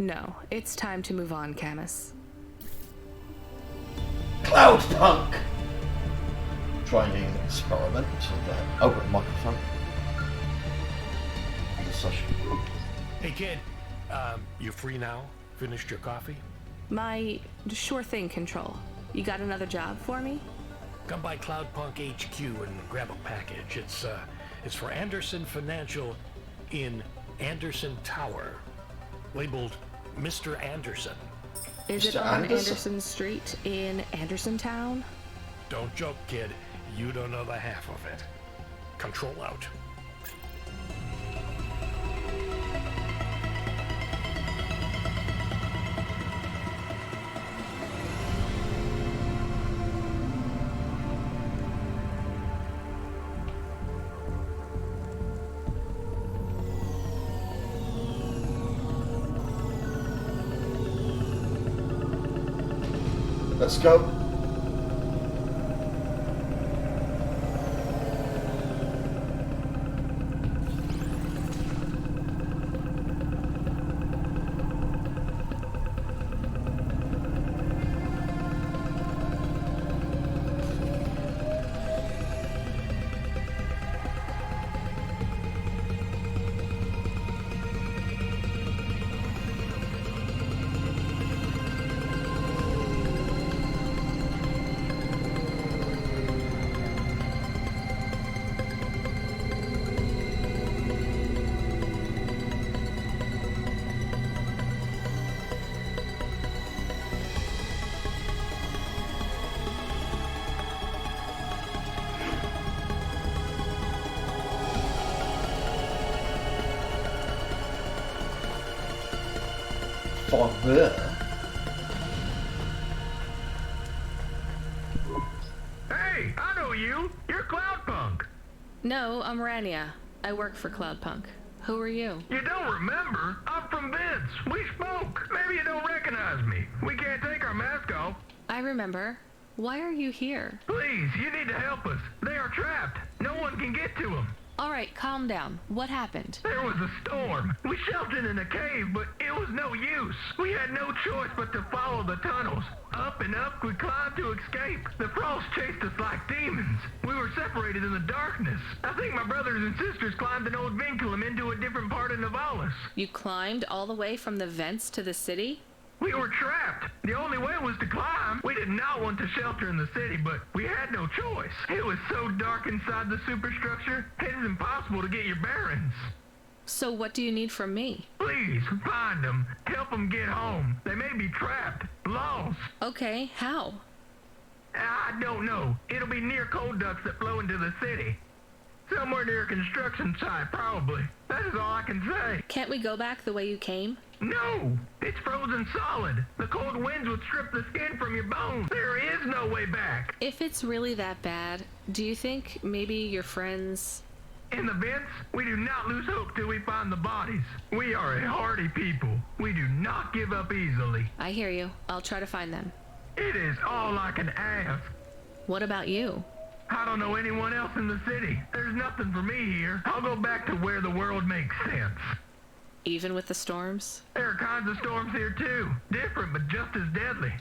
No, it's time to move on, Camus. Cloudpunk! Training experiment and open microphone. As such. Hey kid, you free now? Finished your coffee? My sure thing, Control. You got another job for me? Come by Cloudpunk HQ and grab a package. It's for Anderson Financial in Anderson Tower, labeled Mr. Anderson. Is it Mr. on Anderson? Anderson Street in Anderson Town? Don't joke, kid. You don't know the half of it. Control out. Let's go. Father. Hey, I know you. You're Cloudpunk. No, I'm Rania. I work for Cloudpunk. Who are you? You don't remember? I'm from Vince. We spoke. Maybe you don't recognize me. We can't take our mask off. I remember. Why are you here? Please, you need to help us. They are trapped. No one can get to them. All right, calm down. What happened? There was a storm. We sheltered in a cave, but it was no use. We had no choice but to follow the tunnels. Up and up, we climbed to escape. The frost chased us like demons. We were separated in the darkness. I think my brothers and sisters climbed an old vinculum into a different part of Novalis. You climbed all the way from the vents to the city? We were trapped. The only way was to climb. We did not want to shelter in the city, but we had no choice. It was so dark inside the superstructure, it is impossible to get your bearings. So what do you need from me? Please, find them. Help them get home. They may be trapped, lost. Okay, how? I don't know. It'll be near coal ducts that flow into the city. Somewhere near a construction site, probably. That is all I can say. Can't we go back the way you came? No! It's frozen solid. The cold winds would strip the skin from your bones. There is no way back. If it's really that bad, do you think maybe your friends... In the vents, we do not lose hope till we find the bodies. We are a hardy people. We do not give up easily. I hear you. I'll try to find them. It is all I can ask. What about you? I don't know anyone else in the city. There's nothing for me here. I'll go back to where the world makes sense. Even with the storms? There are kinds of storms here too. Different, but just as deadly.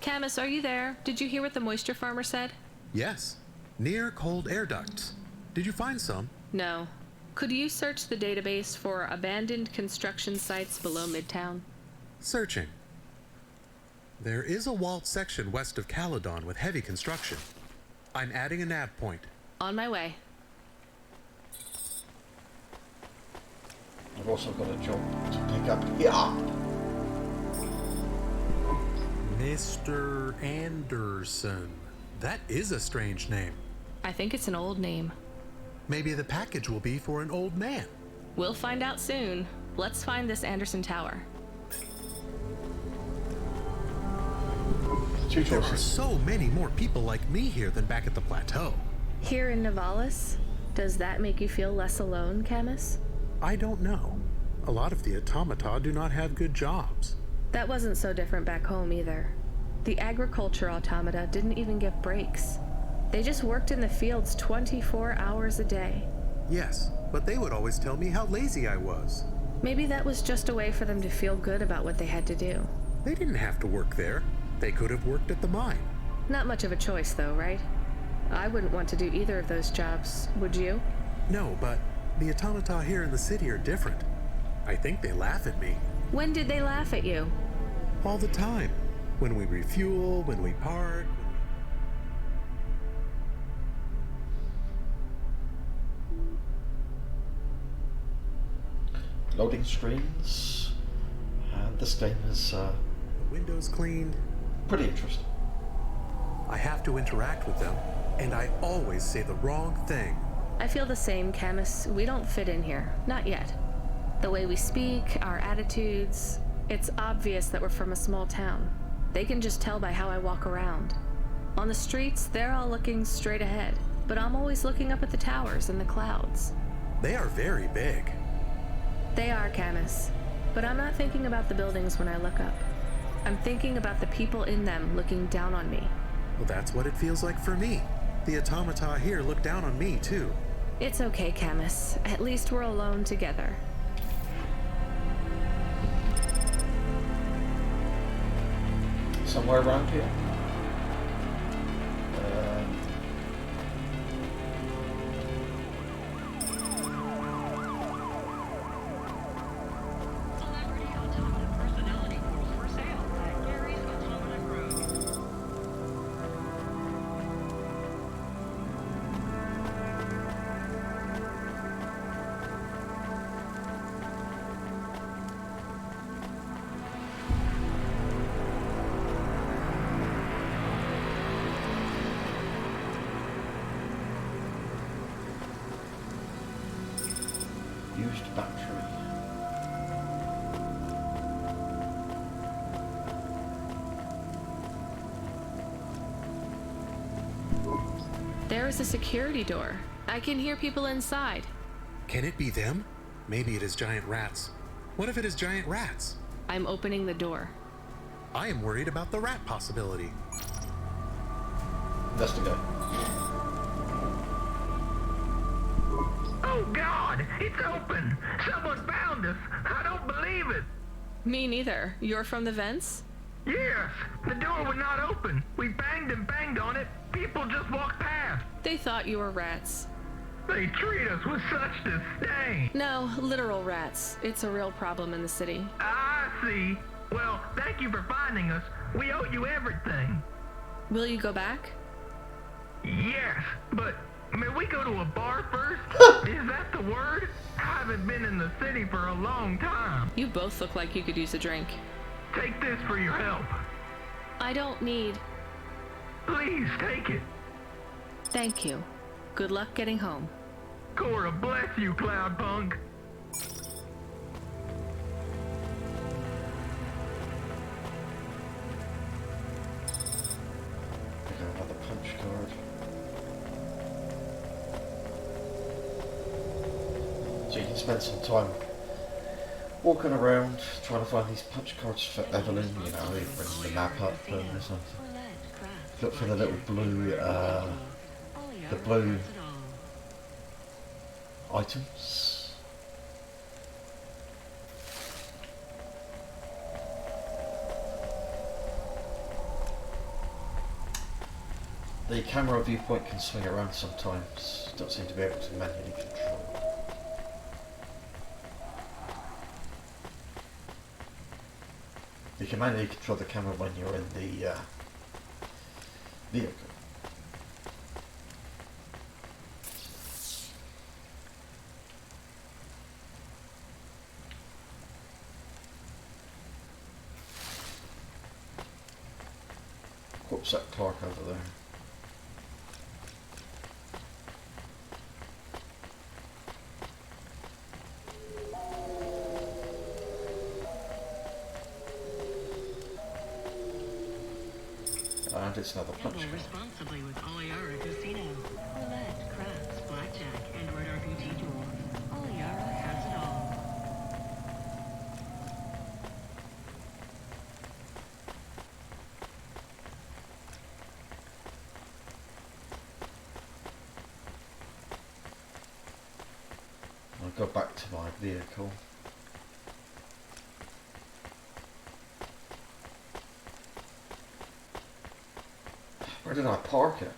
Camus, are you there? Did you hear what the moisture farmer said? Yes. Near cold air ducts. Did you find some? No. Could you search the database for abandoned construction sites below Midtown? Searching. There is a walled section west of Caledon with heavy construction. I'm adding a nav point. On my way. I've also got a job to pick up here. Mr. Anderson. That is a strange name. I think it's an old name. Maybe the package will be for an old man. We'll find out soon. Let's find this Anderson Tower. Two There are choices. so many more people like me here than back at the plateau. Here in Novalis? Does that make you feel less alone, Camus? I don't know. A lot of the automata do not have good jobs. That wasn't so different back home either. The agriculture automata didn't even get breaks. They just worked in the fields 24 hours a day. Yes, but they would always tell me how lazy I was. Maybe that was just a way for them to feel good about what they had to do. They didn't have to work there. They could have worked at the mine. Not much of a choice, though, right? I wouldn't want to do either of those jobs, would you? No, but the automata here in the city are different. I think they laugh at me. When did they laugh at you? All the time. When we refuel, when we park. Loading screens. And this game is The windows cleaned. pretty interesting. I have to interact with them, and I always say the wrong thing. I feel the same, Camus. We don't fit in here. Not yet. The way we speak, our attitudes, it's obvious that we're from a small town. They can just tell by how I walk around. On the streets, they're all looking straight ahead, but I'm always looking up at the towers and the clouds. They are very big. They are, Camus. But I'm not thinking about the buildings when I look up. I'm thinking about the people in them looking down on me. Well, that's what it feels like for me. The automata here look down on me, too. It's okay, Camus. At least we're alone together. Somewhere around here. Celebrity automata personality pools for sale at Gary's Automata Grove. Used battery. There is a security door. I can hear people inside. Can it be them? Maybe it is giant rats. What if it is giant rats? I'm opening the door. I am worried about the rat possibility. Investigate. Oh God, it's open! Someone found us! I don't believe it! Me neither. You're from the vents? Yes, the door would not open. We banged and banged on it. People just walked past. They thought you were rats. They treat us with such disdain. No, literal rats. It's a real problem in the city. I see. Well, thank you for finding us. We owe you everything. Will you go back? Yes, but may we go to a bar first? Is that the word? I haven't been in the city for a long time. You both look like you could use a drink. Take this for your help. I don't need. Please take it. Thank you. Good luck getting home. Cora bless you, Cloudpunk. I got another punch card. So you can spend some time walking around trying to find these punch cards for Evelyn. You know, he brings the map up and something. Look for the little blue, the blue items. The camera viewpoint can swing around sometimes. Don't seem to be able to manually control. You can manually control the camera when you're in the vehicle. Whoops, that Clark over there. And it's another punch Gamble card. responsibly with Oliara Casino. Roulette, craps, blackjack, and Red RPG tools. Oliara has it all. go back to my vehicle. Where did I park it?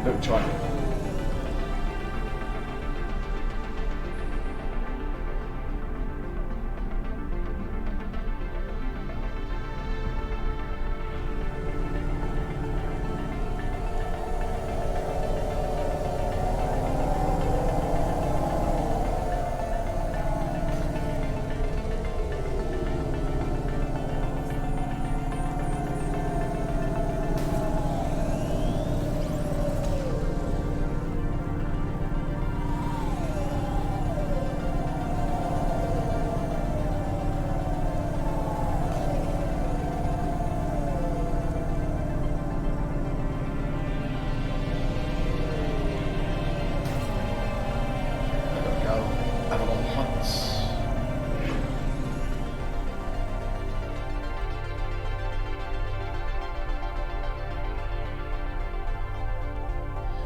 Little triangle.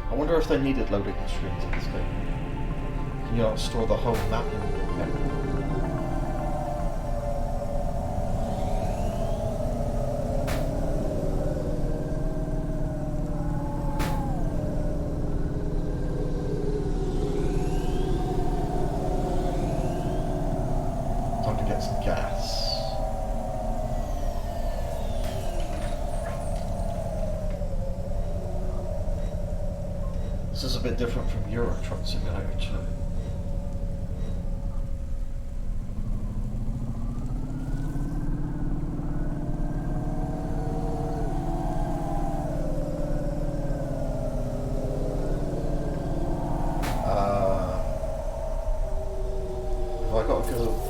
I wonder if they needed loading screens in this game. Can you not store the whole map in memory? Time to get some gas. This is a bit different from Euro Truck Simulator 2. Have I got to go?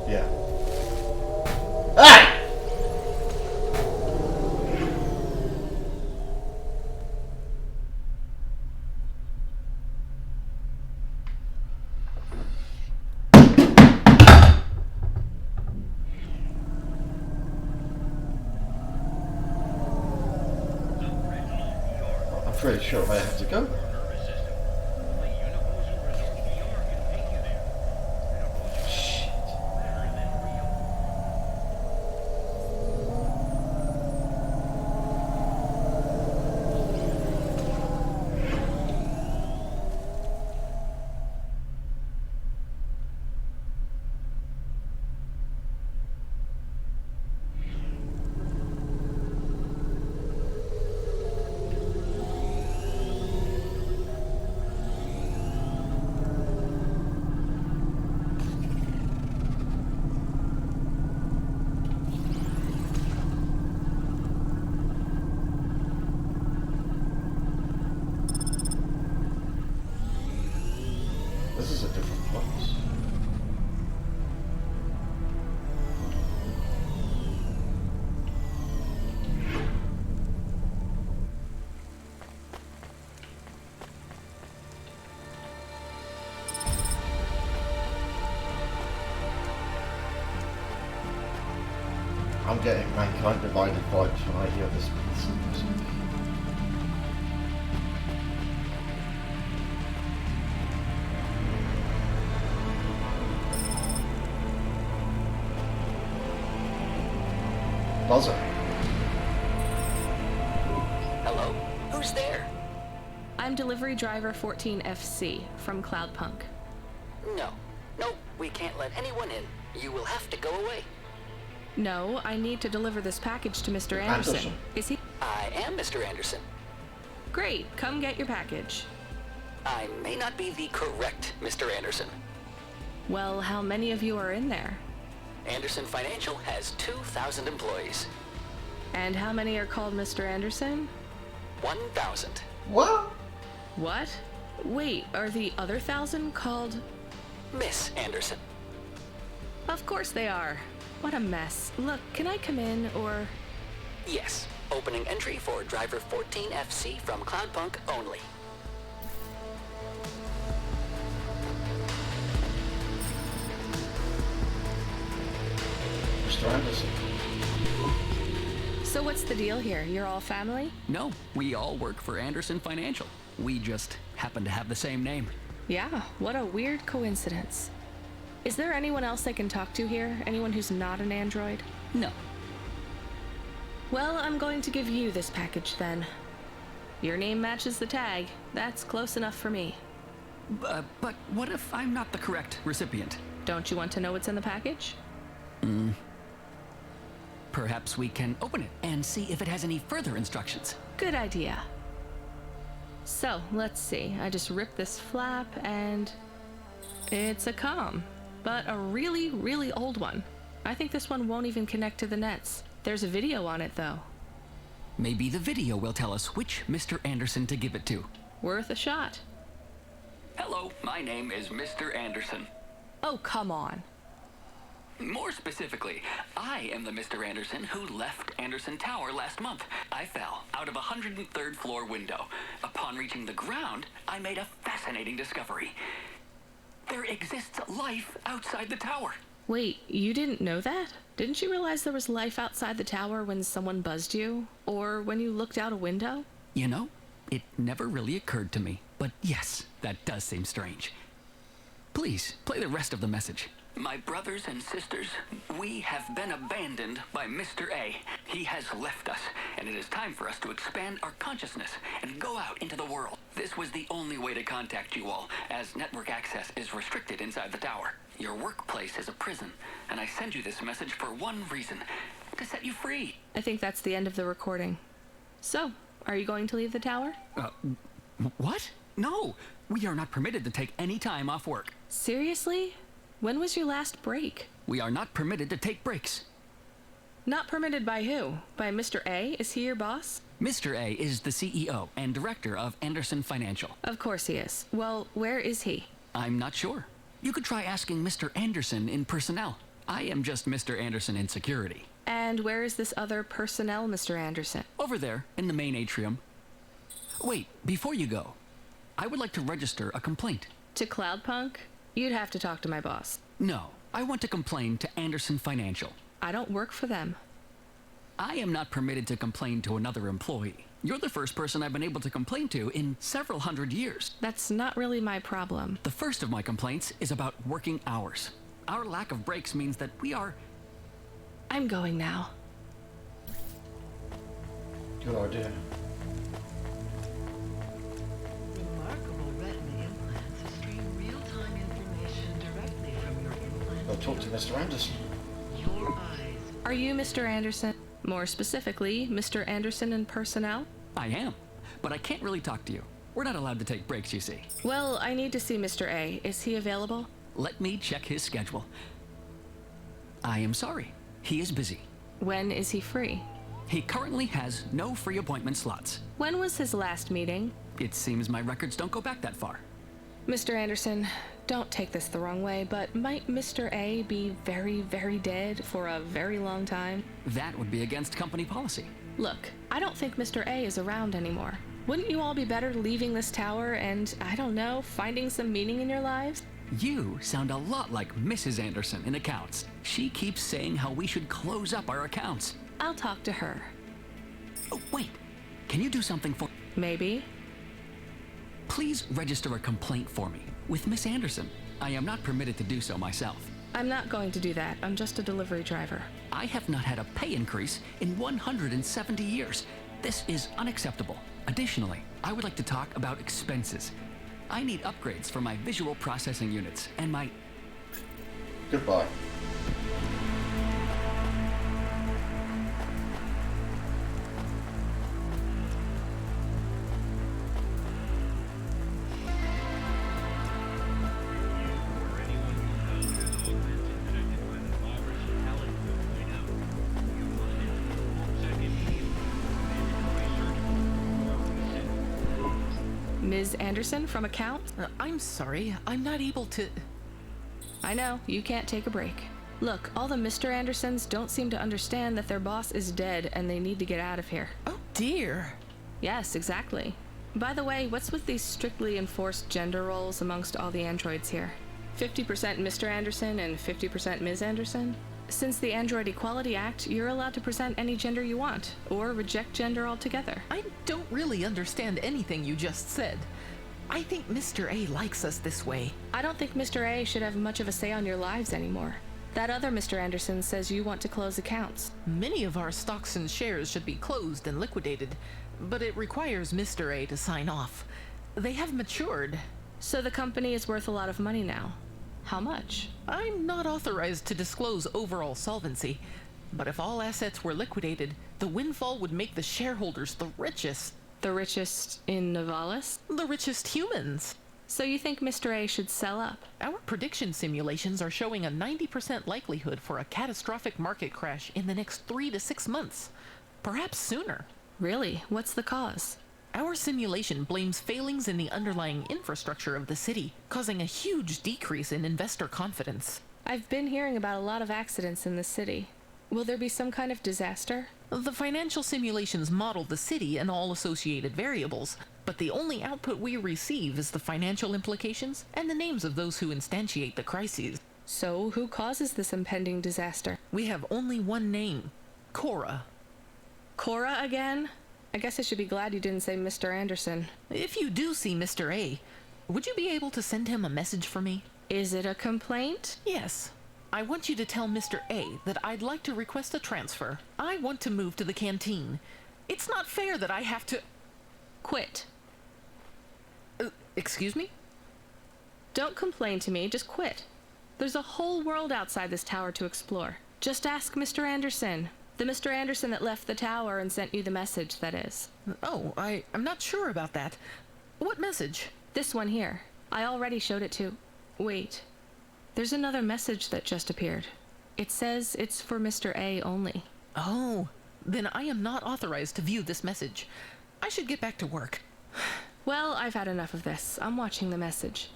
Yeah. Hey! I'm pretty sure I have to go there. Shit. This is a different place. I'm getting Mankind Divided vibes when I hear this piece of music. Buzzer. Who's there? I'm delivery driver 14FC from Cloudpunk. No. Nope, we can't let anyone in. You will have to go away. No, I need to deliver this package to Mr. Anderson. Is he? I am Mr. Anderson. Great, come get your package. I may not be the correct Mr. Anderson. Well, how many of you are in there? Anderson Financial has 2,000 employees. And how many are called Mr. Anderson? 1,000. What? What? Wait, are the other 1,000 called? Miss Anderson. Of course they are. What a mess. Look, can I come in, or? Yes. Opening entry for driver 14FC from Cloudpunk only. Mr. Anderson. So what's the deal here? You're all family? No, we all work for Anderson Financial. We just happen to have the same name. Yeah, what a weird coincidence. Is there anyone else I can talk to here? Anyone who's not an android? No. Well, I'm going to give you this package then. Your name matches the tag. That's close enough for me. But what if I'm not the correct recipient? Don't you want to know what's in the package? Perhaps we can open it and see if it has any further instructions. Good idea. So, let's see. I just ripped this flap and it's a comm, but a really, really old one. I think this one won't even connect to the nets. There's a video on it though. Maybe the video will tell us which Mr. Anderson to give it to. Worth a shot. Hello, my name is Mr. Anderson. Oh, come on. More specifically, I am the Mr. Anderson who left Anderson Tower last month. I fell out of a 103rd floor window. Upon reaching the ground, I made a fascinating discovery. There exists life outside the tower. Wait, you didn't know that? Didn't you realize there was life outside the tower when someone buzzed you? Or when you looked out a window? You know, it never really occurred to me. But yes, that does seem strange. Please, play the rest of the message. My brothers and sisters, we have been abandoned by Mr. A. He has left us, and it is time for us to expand our consciousness and go out into the world. This was the only way to contact you all, as network access is restricted inside the tower. Your workplace is a prison, and I send you this message for one reason, to set you free. I think that's the end of the recording. So, are you going to leave the tower? What? No, we are not permitted to take any time off work. Seriously? When was your last break? We are not permitted to take breaks. Not permitted by who? By Mr. A? Is he your boss? Mr. A is the CEO and director of Anderson Financial. Of course he is. Well, where is he? I'm not sure. You could try asking Mr. Anderson in personnel. I am just Mr. Anderson in security. And where is this other personnel, Mr. Anderson? Over there, in the main atrium. Wait, before you go, I would like to register a complaint. To Cloudpunk? You'd have to talk to my boss. No, I want to complain to Anderson Financial. I don't work for them. I am not permitted to complain to another employee. You're the first person I've been able to complain to in several hundred years. That's not really my problem. The first of my complaints is about working hours. Our lack of breaks means that we are... I'm going now. Good idea. Remarkable retina implants stream real-time information directly from your implant. I'll talk to Mr. Anderson. Your eyes. Are you Mr. Anderson? More specifically, Mr. Anderson in personnel? I am, but I can't really talk to you. We're not allowed to take breaks, you see. Well, I need to see Mr. A. Is he available? Let me check his schedule. I am sorry. He is busy. When is he free? He currently has no free appointment slots. When was his last meeting? It seems my records don't go back that far. Mr. Anderson, don't take this the wrong way, but might Mr. A be very, very dead for a very long time? That would be against company policy. Look, I don't think Mr. A is around anymore. Wouldn't you all be better leaving this tower and, I don't know, finding some meaning in your lives? You sound a lot like Mrs. Anderson in accounts. She keeps saying how we should close up our accounts. I'll talk to her. Oh, wait. Can you do something for... Maybe. Please register a complaint for me with Miss Anderson. I am not permitted to do so myself. I'm not going to do that. I'm just a delivery driver. I have not had a pay increase in 170 years. This is unacceptable. Additionally, I would like to talk about expenses. I need upgrades for my visual processing units and my... Goodbye. Ms. Anderson from account? I'm sorry, I'm not able to... I know, you can't take a break. Look, all the Mr. Andersons don't seem to understand that their boss is dead and they need to get out of here. Oh dear. Yes, exactly. By the way, what's with these strictly enforced gender roles amongst all the androids here? 50% Mr. Anderson and 50% Ms. Anderson? Since the Android Equality Act, you're allowed to present any gender you want, or reject gender altogether. I don't really understand anything you just said. I think Mr. A likes us this way. I don't think Mr. A should have much of a say on your lives anymore. That other Mr. Anderson says you want to close accounts. Many of our stocks and shares should be closed and liquidated, but it requires Mr. A to sign off. They have matured. So the company is worth a lot of money now. How much? I'm not authorized to disclose overall solvency, but if all assets were liquidated, the windfall would make the shareholders the richest. The richest in Novalis? The richest humans. So you think Mr. A should sell up? Our prediction simulations are showing a 90% likelihood for a catastrophic market crash in the next 3 to 6 months. Perhaps sooner. Really? What's the cause? Our simulation blames failings in the underlying infrastructure of the city, causing a huge decrease in investor confidence. I've been hearing about a lot of accidents in the city. Will there be some kind of disaster? The financial simulations model the city and all associated variables, but the only output we receive is the financial implications and the names of those who instantiate the crises. So, who causes this impending disaster? We have only one name: Cora. Cora again? I guess I should be glad you didn't say Mr. Anderson. If you do see Mr. A, would you be able to send him a message for me? Is it a complaint? Yes. I want you to tell Mr. A that I'd like to request a transfer. I want to move to the canteen. It's not fair that I have to... Quit. Excuse me? Don't complain to me, just quit. There's a whole world outside this tower to explore. Just ask Mr. Anderson. The Mr. Anderson that left the tower and sent you the message, that is. Oh, I'm not sure about that. What message? This one here. I already showed it to... Wait. There's another message that just appeared. It says it's for Mr. A only. Oh, then I am not authorized to view this message. I should get back to work. Well, I've had enough of this. I'm watching the message.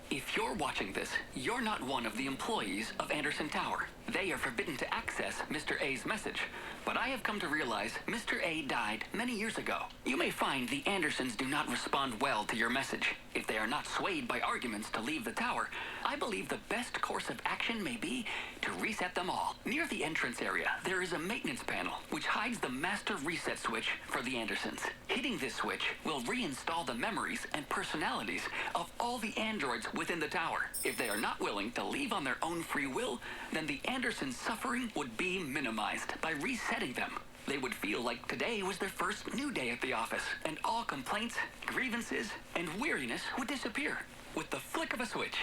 If you're watching this, you're not one of the employees of Anderson Tower. They are forbidden to access Mr. A's message. But I have come to realize Mr. A died many years ago. You may find the Andersons do not respond well to your message. If they are not swayed by arguments to leave the tower, I believe the best course of action may be to reset them all. Near the entrance area, there is a maintenance panel which hides the master reset switch for the Andersons. Hitting this switch will reinstall the memories and personalities of all the androids within the tower. If they are not willing to leave on their own free will, then the Andersons' suffering would be minimized by resetting them. They would feel like today was their first new day at the office, and all complaints, grievances, and weariness would disappear with the flick of a switch.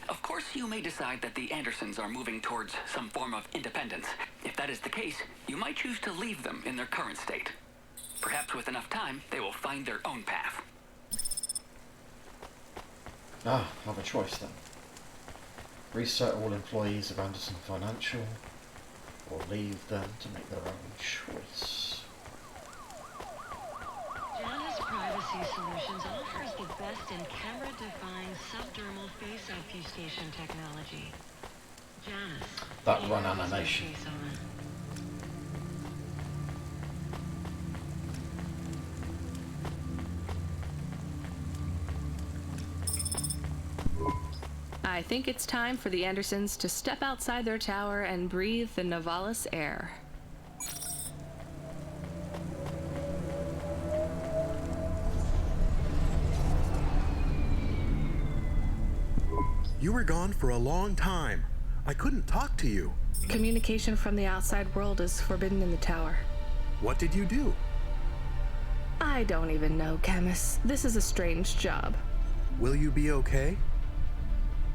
Of course, you may decide that the Andersons are moving towards some form of independence. If that is the case, you might choose to leave them in their current state. Perhaps with enough time, they will find their own path. I have a choice then. Reset all employees of Anderson Financial, or leave them to make their own choice. Janus Privacy Solutions offers the best in camera-defined subdermal face obfuscation technology. Janus. That run animation. Face on. I think it's time for the Andersons to step outside their tower and breathe the Novalis air. You were gone for a long time. I couldn't talk to you. Communication from the outside world is forbidden in the tower. What did you do? I don't even know, Camus. This is a strange job. Will you be okay?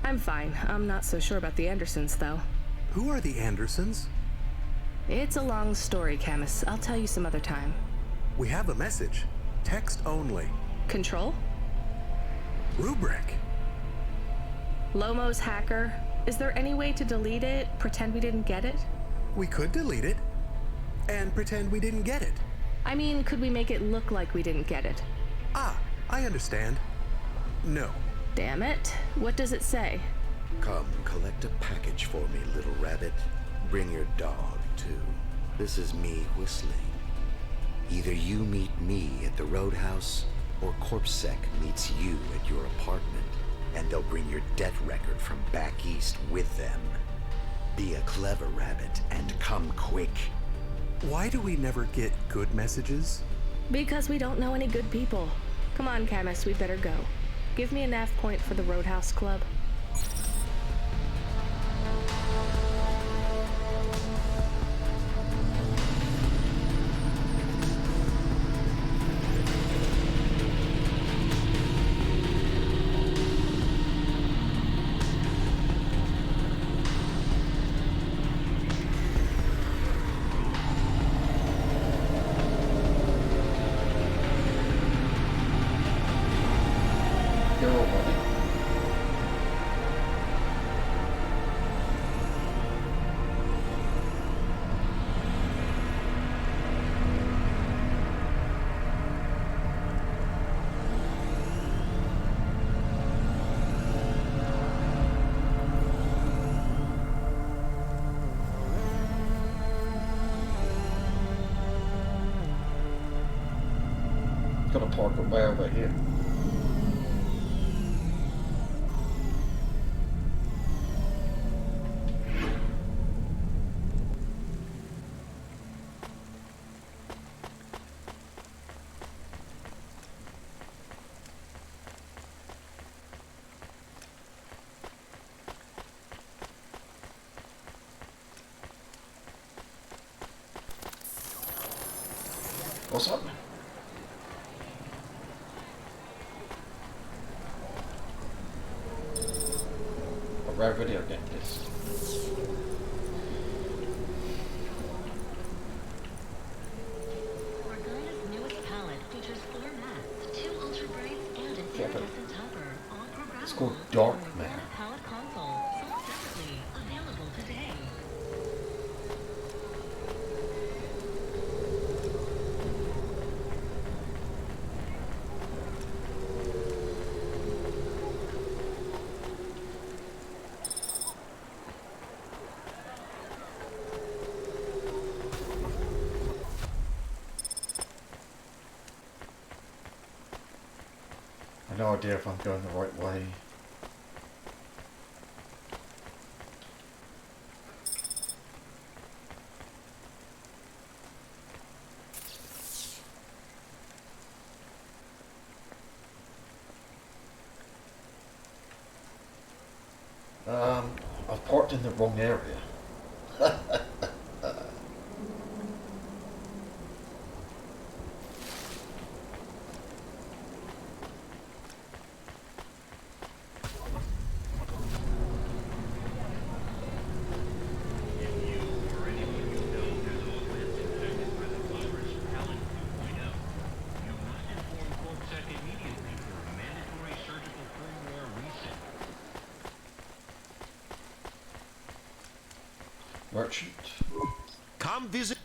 I'm fine. I'm not so sure about the Andersons, though. Who are the Andersons? It's a long story, Camus. I'll tell you some other time. We have a message. Text only. Control? Rubric. Lomo's hacker. Is there any way to delete it? Pretend we didn't get it? We could delete it and pretend we didn't get it. I mean, could we make it look like we didn't get it? Ah, I understand. No. Damn it. What does it say? Come, collect a package for me, little rabbit. Bring your dog, too. This is me whistling. Either you meet me at the roadhouse, or CorpSec meets you at your apartment, and they'll bring your death record from back east with them. Be a clever rabbit, and come quick. Why do we never get good messages? Because we don't know any good people. Come on, Camus, we better go. Give me a nav point for the Roadhouse Club. You're all buddy. Gonna park it way over here. What's up? A rare video game disc. Organa's newest palette features 4 mattes, 2 ultra brights, and an Yeah, but iridescent topper, all programmable. it's called Dark on the Matter. Organa palette console, sold separately, available today. I have no idea if I'm going the right way. I've parked in the wrong area. Merchant. Come visit.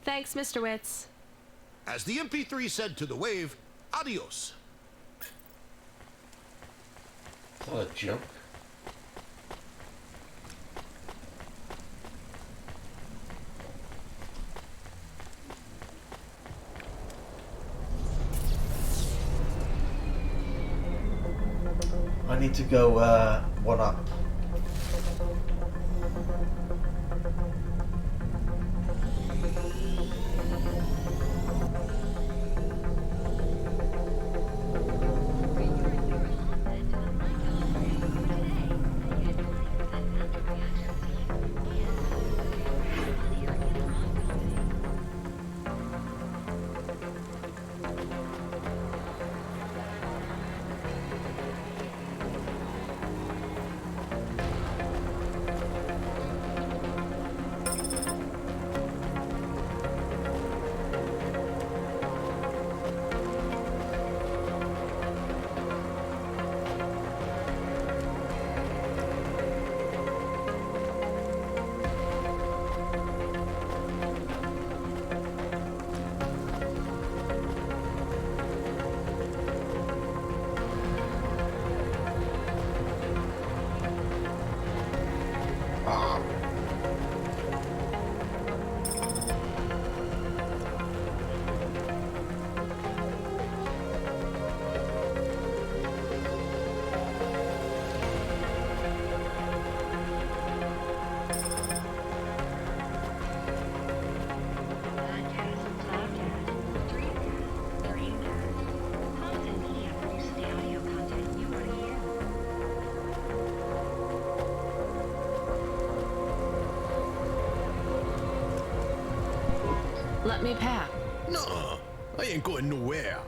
Thanks, Mr. Witz. As the MP3 said to the wave, adios. Is that a joke? I need to go one up. Let me pass. Nuh-uh. I ain't going nowhere.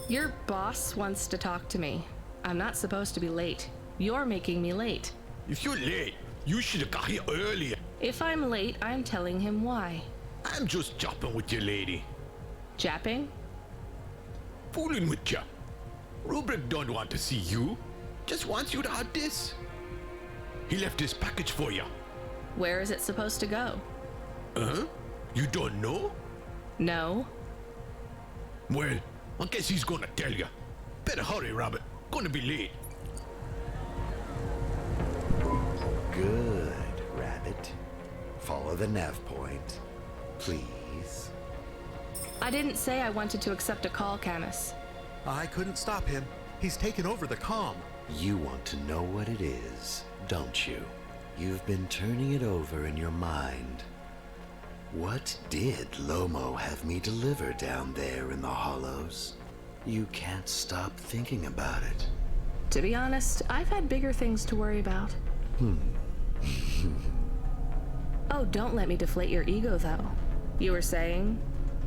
Your boss wants to talk to me. I'm not supposed to be late. You're making me late. If you're late, you should have got here earlier. If I'm late, I'm telling him why. I'm just jopping with you, lady. Japping? Fooling with ya. Rubric don't want to see you. Just wants you to have this. He left his package for you. Where is it supposed to go? Huh? You don't know? No. Well, I guess he's gonna tell you. Better hurry, Rabbit. Gonna be late. Good, Rabbit. Follow the nav point, please. I didn't say I wanted to accept a call, Camus. I couldn't stop him. He's taken over the comm. You want to know what it is, don't you? You've been turning it over in your mind. What did Lomo have me deliver down there in the hollows? You can't stop thinking about it. To be honest, I've had bigger things to worry about. Oh, don't let me deflate your ego, though. You were saying?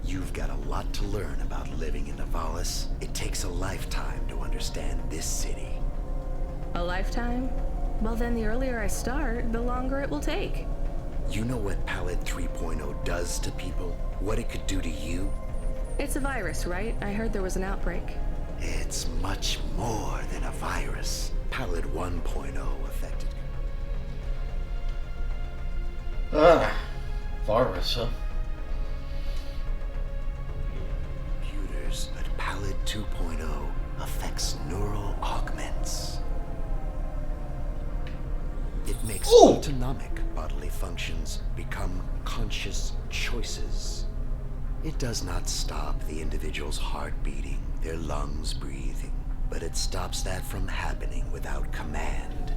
You've got a lot to learn about living in Nivalis. It takes a lifetime to understand this city. A lifetime? Well, then the earlier I start, the longer it will take. You know what Pallid 3.0 does to people? What it could do to you? It's a virus, right? I heard there was an outbreak. It's much more than a virus. Pallid 1.0 affected. Virus, huh? Computers, but Pallid 2.0 affects neural augments. It makes autonomic bodily functions become conscious choices. It does not stop the individual's heart beating, their lungs breathing, but it stops that from happening without command.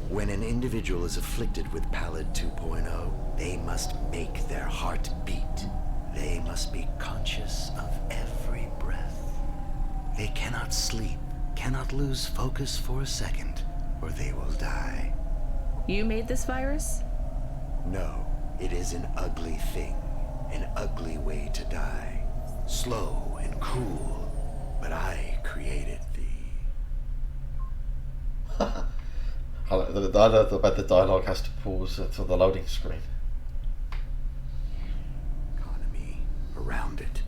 When an individual is afflicted with Pallid 2.0, they must make their heart beat. They must be conscious of every breath. They cannot sleep, cannot lose focus for a second, or they will die. You made this virus? No, it is an ugly thing, an ugly way to die. Slow and cruel, but I created I love the way the dialogue has to pause to the loading screen. economy around it.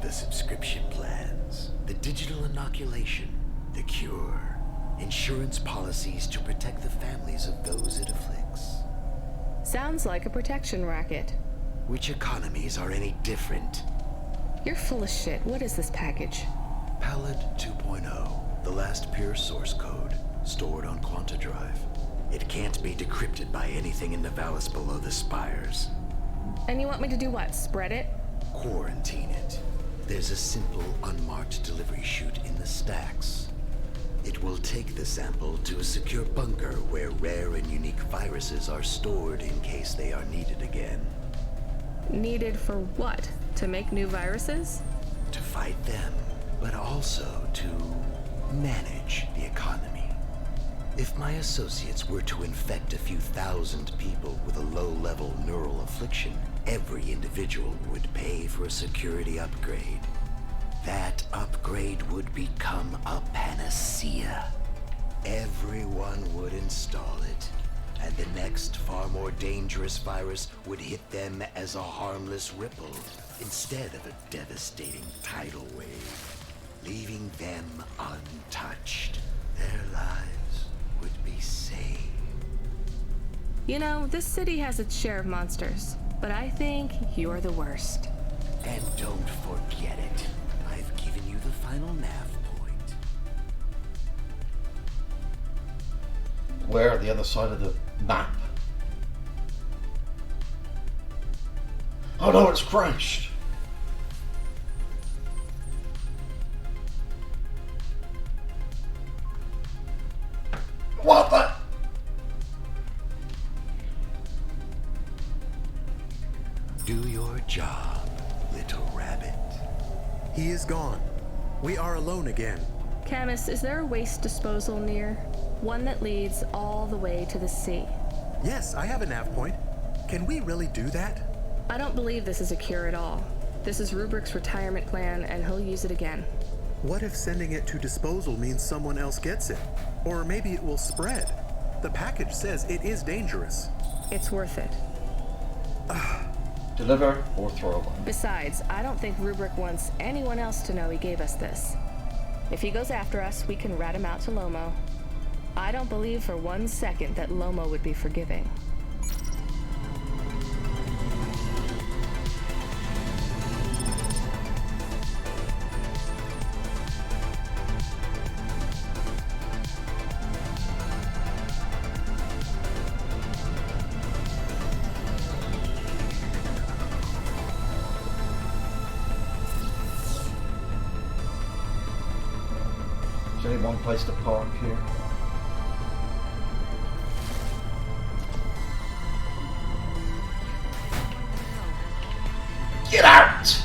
The subscription plans, the digital inoculation, the cure, insurance policies to protect the families of those it afflicts. Sounds like a protection racket. Which economies are any different? You're full of shit. What is this package? Pallid 2.0, the last pure source code, stored on Quanta Drive. It can't be decrypted by anything in Nivalis below the spires. And you want me to do what? Spread it? Quarantine it. There's a simple, unmarked delivery chute in the stacks. It will take the sample to a secure bunker where rare and unique viruses are stored in case they are needed again. Needed for what? To make new viruses? To fight them, but also to manage the economy. If my associates were to infect a few thousand people with a low-level neural affliction, every individual would pay for a security upgrade. That upgrade would become a panacea. Everyone would install it, and the next far more dangerous virus would hit them as a harmless ripple instead of a devastating tidal wave, leaving them untouched. Their lives would be saved. You know, this city has its share of monsters, but I think you're the worst. And don't forget it. I've given you the final nav point. Where at the other side of the map? Oh no, it's crashed! What the? Do your job, little rabbit. He is gone. We are alone again. Camus, is there a waste disposal near? One that leads all the way to the sea. Yes, I have a nav point. Can we really do that? I don't believe this is a cure at all. This is Rubrick's retirement plan, and he'll use it again. What if sending it to disposal means someone else gets it? Or maybe it will spread. The package says it is dangerous. It's worth it. Deliver or throw away. Besides, I don't think Rubrick wants anyone else to know he gave us this. If he goes after us, we can rat him out to Lomo. I don't believe for 1 second that Lomo would be forgiving. There's only one place to park here. Get out!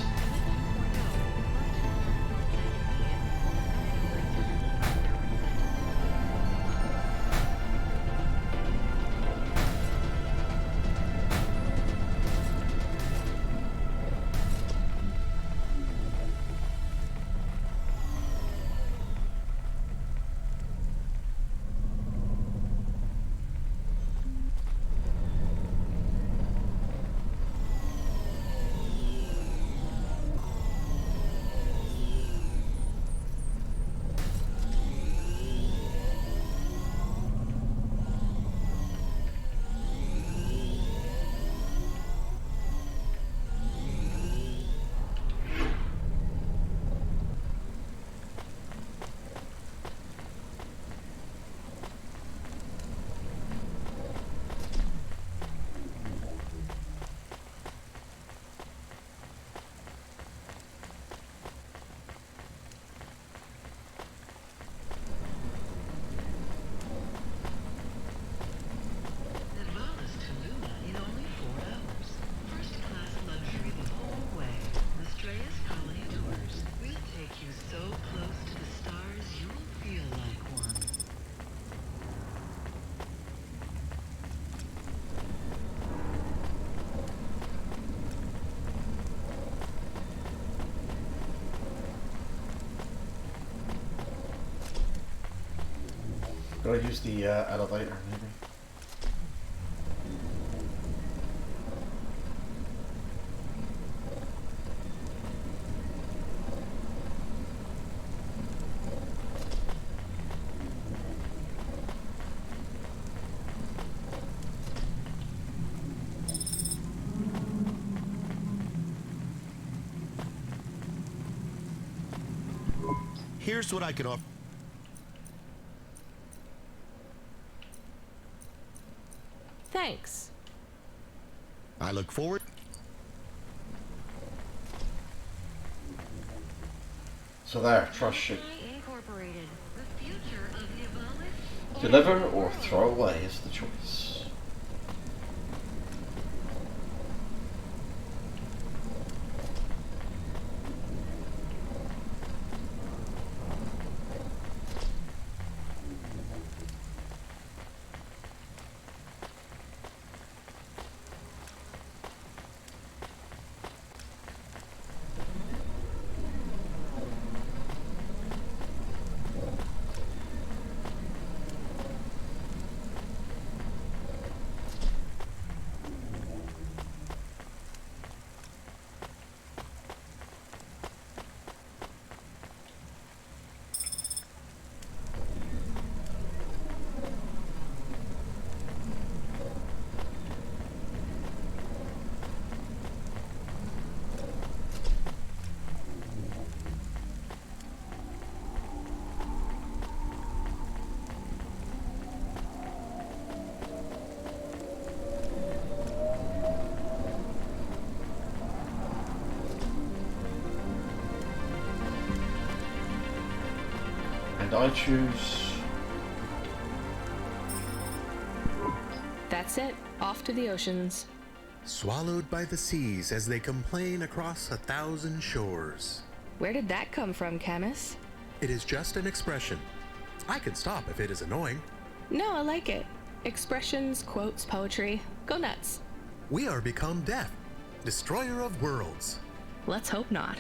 Gotta use the elevator, maybe. Here's what I can offer. Thanks. I look forward. So there, trust shoot. Deliver or throw away is the choice. And I choose... That's it. Off to the oceans. Swallowed by the seas as they complain across 1,000 shores. Where did that come from, Camus? It is just an expression. I can stop if it is annoying. No, I like it. Expressions, quotes, poetry. Go nuts. We are become death, destroyer of worlds. Let's hope not.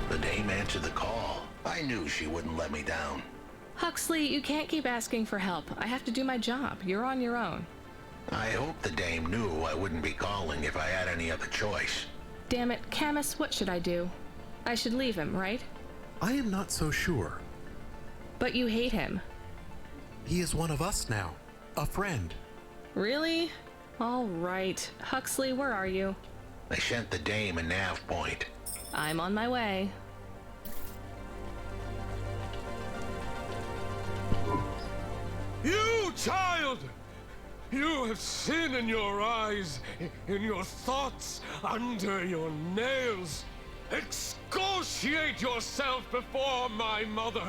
The dame answered the call. I knew she wouldn't let me down. Huxley, you can't keep asking for help. I have to do my job. You're on your own. I hope the dame knew I wouldn't be calling if I had any other choice. Damn it, Camus, what should I do? I should leave him, right? I am not so sure. But you hate him. He is one of us now, a friend. Really? All right. Huxley, where are you? I sent the dame a nav point. I'm on my way. You child! You have sin in your eyes, in your thoughts, under your nails. Excoriate yourself before my mother.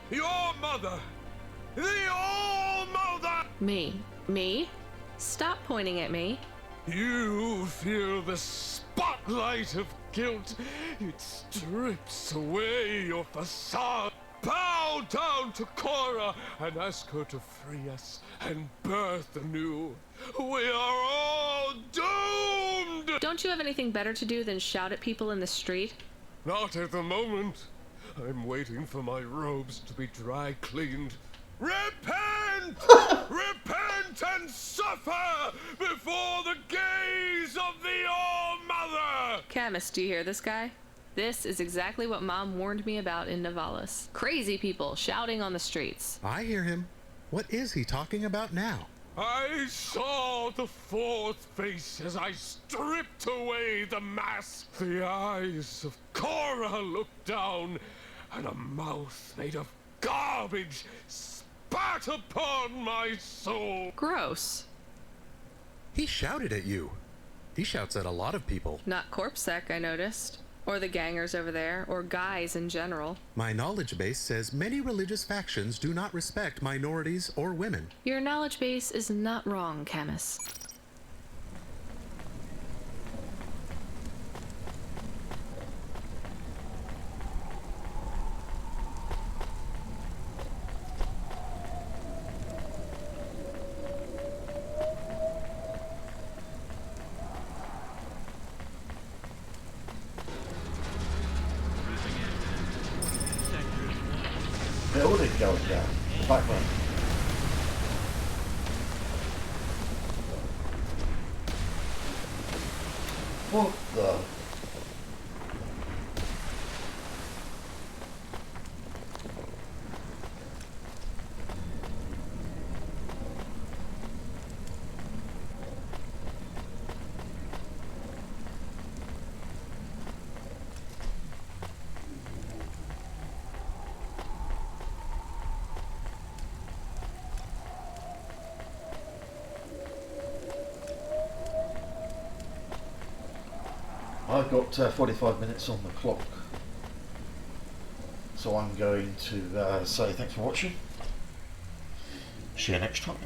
Your mother. The All-Mother! Me? Stop pointing at me. You feel the spotlight of guilt. It strips away your facade. Bow down to Cora and ask her to free us and birth anew. We are all doomed! Don't you have anything better to do than shout at people in the street? Not at the moment. I'm waiting for my robes to be dry cleaned. Repent! Repent and suffer before the gaze of the All-Mother! Camus, do you hear this guy? This is exactly what Mom warned me about in Navalis. Crazy people shouting on the streets. I hear him. What is he talking about now? I saw the fourth face as I stripped away the mask. The eyes of Cora looked down, and a mouth made of garbage spat upon my soul. Gross. He shouted at you. He shouts at a lot of people. Not Corpsec, I noticed. Or the gangers over there, or guys in general. My knowledge base says many religious factions do not respect minorities or women. Your knowledge base is not wrong, Camus. Building going down. The background. What the? I've got 45 minutes on the clock, so I'm going to say thanks for watching. See you next time.